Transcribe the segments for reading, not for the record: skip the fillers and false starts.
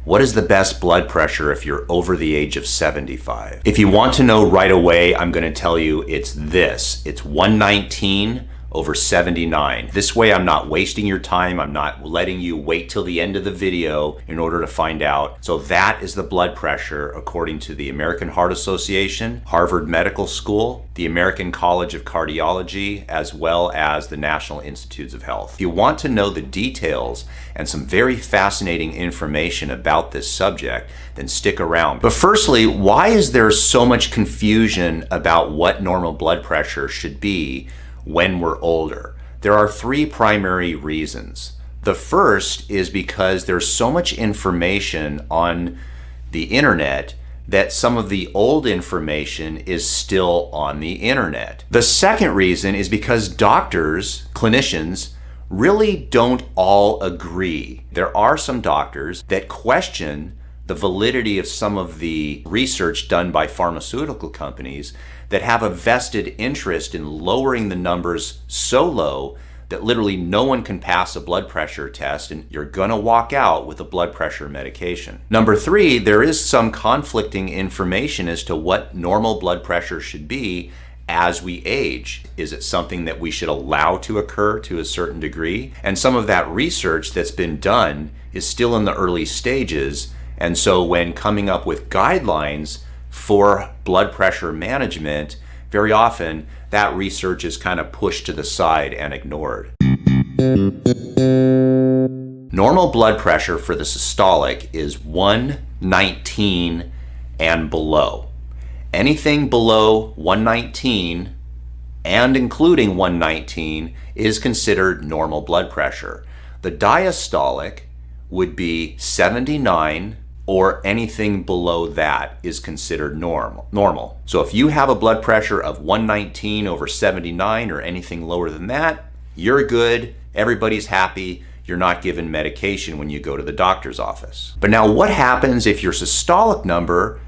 What is the best blood pressure if you're over the age of 75? If you want to know right away, I'm going to tell you it's this. It's 119 over 79. This way I'm not wasting your time. I'm not letting you wait till the end of the video in order to find out. So that is the blood pressure according to the American Heart Association, Harvard Medical School, the American College of Cardiology, as well as the National Institutes of Health. If you want to know the details and some very fascinating information about this subject, then stick around. But firstly, why is there so much confusion about what normal blood pressure should be when we're older? There are three primary reasons. The first is because there's so much information on the internet that some of the old information is still on the internet. The second reason is because doctors, clinicians, really don't all agree. There are some doctors that question the validity of some of the research done by pharmaceutical companies that have a vested interest in lowering the numbers so low that literally no one can pass a blood pressure test and you're gonna walk out with a blood pressure medication. Number three, there is some conflicting information as to what normal blood pressure should be as we age. Is it something that we should allow to occur to a certain degree? And some of that research that's been done is still in the early stages. And so when coming up with guidelines for blood pressure management, very often that research is kind of pushed to the side and ignored. Normal blood pressure for the systolic is 119 and below. Anything below 119 and including 119 is considered normal blood pressure. The diastolic would be 79, or anything below that is considered normal. So if you have a blood pressure of 119 over 79 or anything lower than that, you're good, everybody's happy, you're not given medication when you go to the doctor's office. But now what happens if your systolic number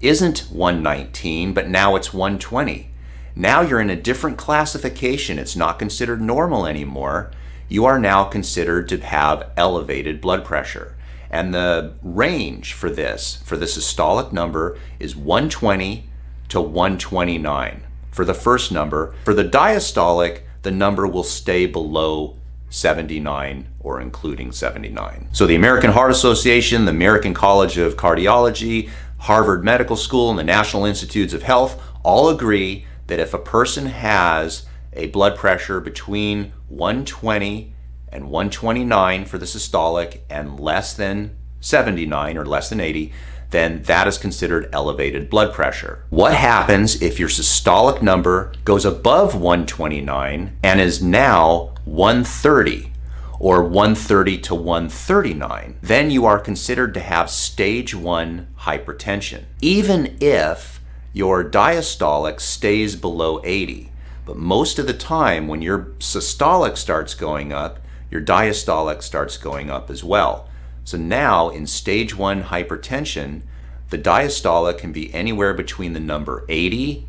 isn't 119, but now it's 120? Now you're in a different classification. It's not considered normal anymore. You are now considered to have elevated blood pressure. And the range for this, for the systolic number, is 120 to 129 for the first number. For the diastolic, the number will stay below 79 or including 79. So the American Heart Association, the American College of Cardiology, Harvard Medical School, and the National Institutes of Health all agree that if a person has a blood pressure between 120 and 129 for the systolic and less than 79 or less than 80, then that is considered elevated blood pressure. What happens if your systolic number goes above 129 and is now 130 or 130 to 139? Then you are considered to have stage 1 hypertension, even if your diastolic stays below 80. But most of the time when your systolic starts going up, your diastolic starts going up as well. So now in stage 1 hypertension, the diastolic can be anywhere between the number 80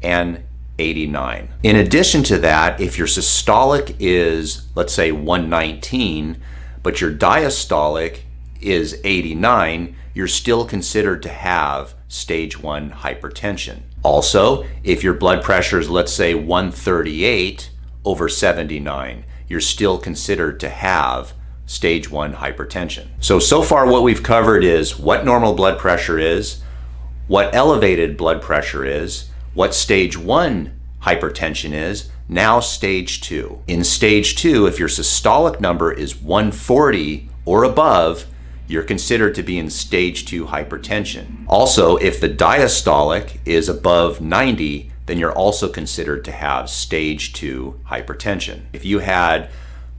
and 89. In addition to that, if your systolic is, let's say, 119, but your diastolic is 89, you're still considered to have stage 1 hypertension. Also, if your blood pressure is, let's say, 138 over 79, you're still considered to have stage 1 hypertension. So far what we've covered is what normal blood pressure is, what elevated blood pressure is, what stage 1 hypertension is, now stage 2. In stage 2, if your systolic number is 140 or above, you're considered to be in stage 2 hypertension. Also, if the diastolic is above 90, then you're also considered to have stage 2 hypertension. If you had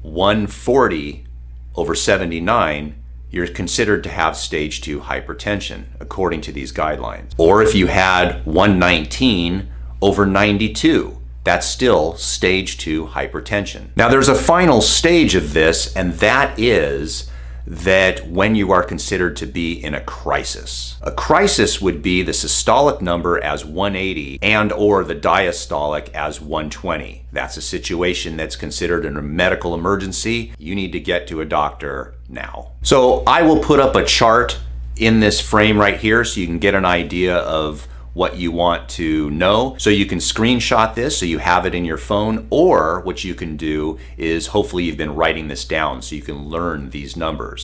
140 over 79, you're considered to have stage 2 hypertension according to these guidelines. Or if you had 119 over 92, that's still stage 2 hypertension. Now there's a final stage of this, and that is that when you are considered to be in a crisis. A crisis would be the systolic number as 180 and or the diastolic as 120. That's a situation that's considered a medical emergency. You need to get to a doctor now. So I will put up a chart in this frame right here so you can get an idea of what you want to know. So you can screenshot this so you have it in your phone, or what you can do is hopefully you've been writing this down so you can learn these numbers.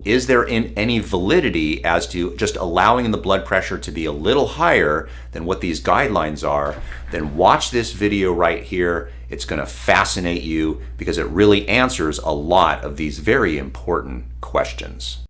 Is there any validity as to just allowing the blood pressure to be a little higher than what these guidelines are? Then watch this video right here. It's going to fascinate you because it really answers a lot of these very important questions.